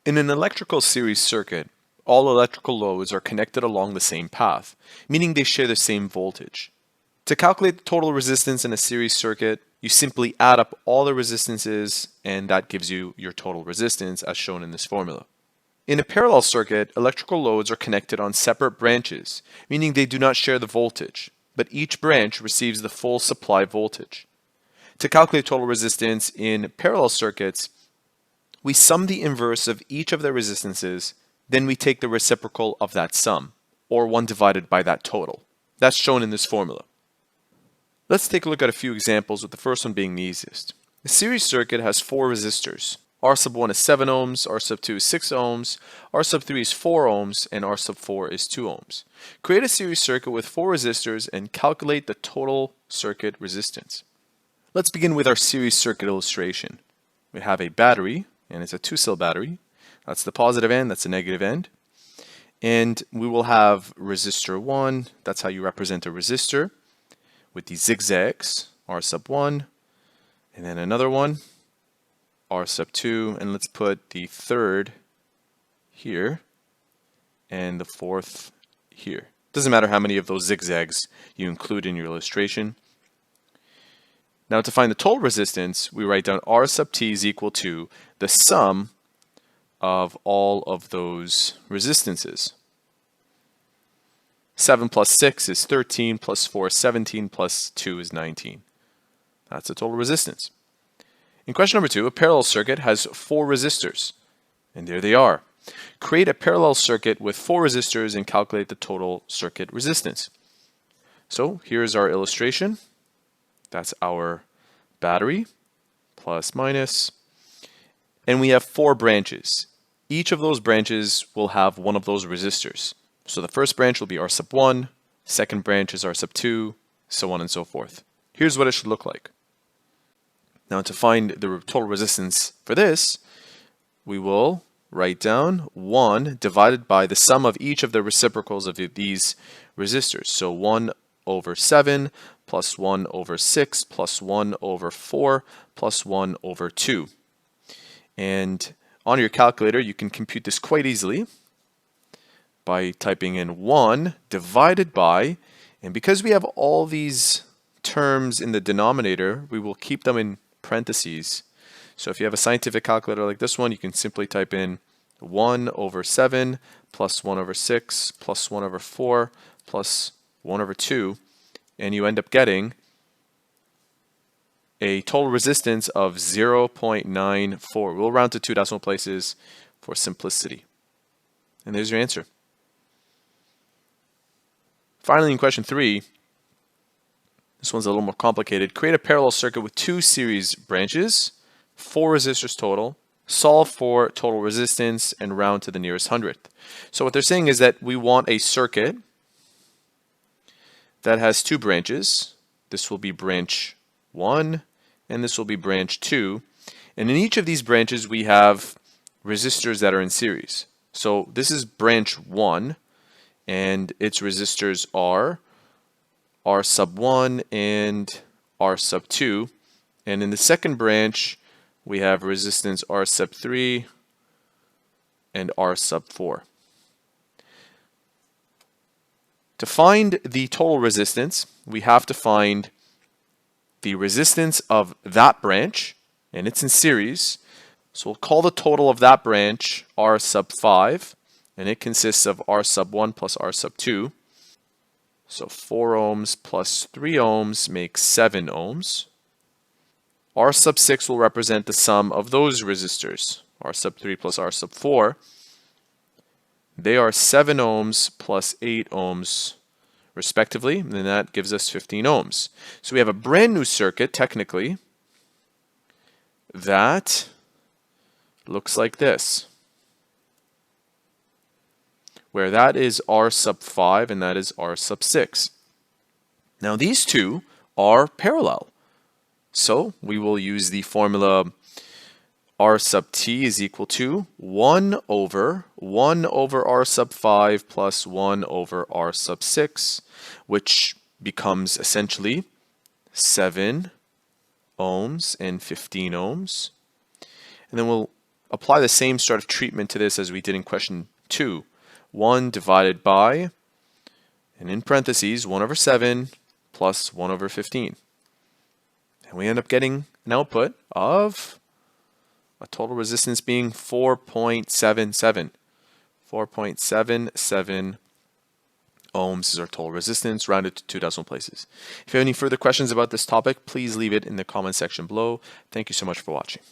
In an electrical series circuit, all electrical loads are connected along the same path, meaning they share the same voltage. To calculate the total resistance in a series circuit, you simply add up all the resistances and that gives you your total resistance as shown in this formula. In a parallel circuit, electrical loads are connected on separate branches, meaning they do not share the voltage, but each branch receives the full supply voltage. To calculate total resistance in parallel circuits, we sum the inverse of each of the resistances, then we take the reciprocal of that sum, or 1 divided by that total. That's shown in this formula. Let's take a look at a few examples, with the first one being the easiest. A series circuit has 4 resistors. R sub 1 is 7 ohms, R sub 2 is 6 ohms, R sub 3 is 4 ohms, and R sub 4 is 2 ohms. Create a series circuit with 4 resistors and calculate the total circuit resistance. Let's begin with our series circuit illustration. We have a battery, and it's a 2-cell battery. That's the positive end, that's the negative end. And we will have resistor 1, that's how you represent a resistor, with these zigzags, R sub 1, and then another one, R sub 2, and let's put the third here, and the fourth here. Doesn't matter how many of those zigzags you include in your illustration. Now to find the total resistance, we write down R sub t is equal to the sum of all of those resistances. 7 plus 6 is 13, plus 4 is 17, plus 2 is 19. That's the total resistance. In question number 2, a parallel circuit has 4 resistors. And there they are. Create a parallel circuit with 4 resistors and calculate the total circuit resistance. So here's our illustration. That's our battery, plus minus. And we have 4 branches. Each of those branches will have one of those resistors. So the first branch will be R sub 1, second branch is R sub 2, so on and so forth. Here's what it should look like. Now to find the total resistance for this, we will write down 1 divided by the sum of each of the reciprocals of these resistors. So 1 over 7 plus 1 over 6 plus 1 over 4 plus 1 over 2. And on your calculator, you can compute this quite easily by typing in 1 divided by, and because we have all these terms in the denominator, we will keep them in parentheses. So if you have a scientific calculator like this one, you can simply type in 1 over 7 plus 1 over 6 plus 1 over 4 plus 1 over 2, and you end up getting a total resistance of 0.94. We'll round to 2 decimal places for simplicity. And there's your answer. Finally, in question 3, this one's a little more complicated. Create a parallel circuit with 2 series branches, 4 resistors total, solve for total resistance, and round to the nearest hundredth. So what they're saying is that we want a circuit that has 2 branches. This will be branch 1, and this will be branch 2. And in each of these branches, we have resistors that are in series. So this is branch 1, and its resistors are R sub 1 and R sub 2. And in the second branch, we have resistance R sub 3 and R sub 4. To find the total resistance, we have to find the resistance of that branch, and it's in series. So we'll call the total of that branch R sub 5, and it consists of R sub 1 plus R sub 2. So 4 ohms plus 3 ohms makes 7 ohms. R sub 6 will represent the sum of those resistors, R sub 3 plus R sub 4. They are 7 ohms plus 8 ohms respectively, and then that gives us 15 ohms. So we have a brand new circuit, technically, that looks like this, where that is R sub 5 and that is R sub 6. Now these two are parallel. So we will use the formula R sub t is equal to 1 over R sub 5 plus 1 over R sub 6, which becomes essentially 7 ohms and 15 ohms. And then we'll apply the same sort of treatment to this as we did in question 2. 1 divided by, and in parentheses, 1 over 7 plus 1 over 15. And we end up getting an output of a total resistance being 4.77. 4.77 ohms is our total resistance, rounded to 2 decimal places. If you have any further questions about this topic, please leave it in the comment section below. Thank you so much for watching.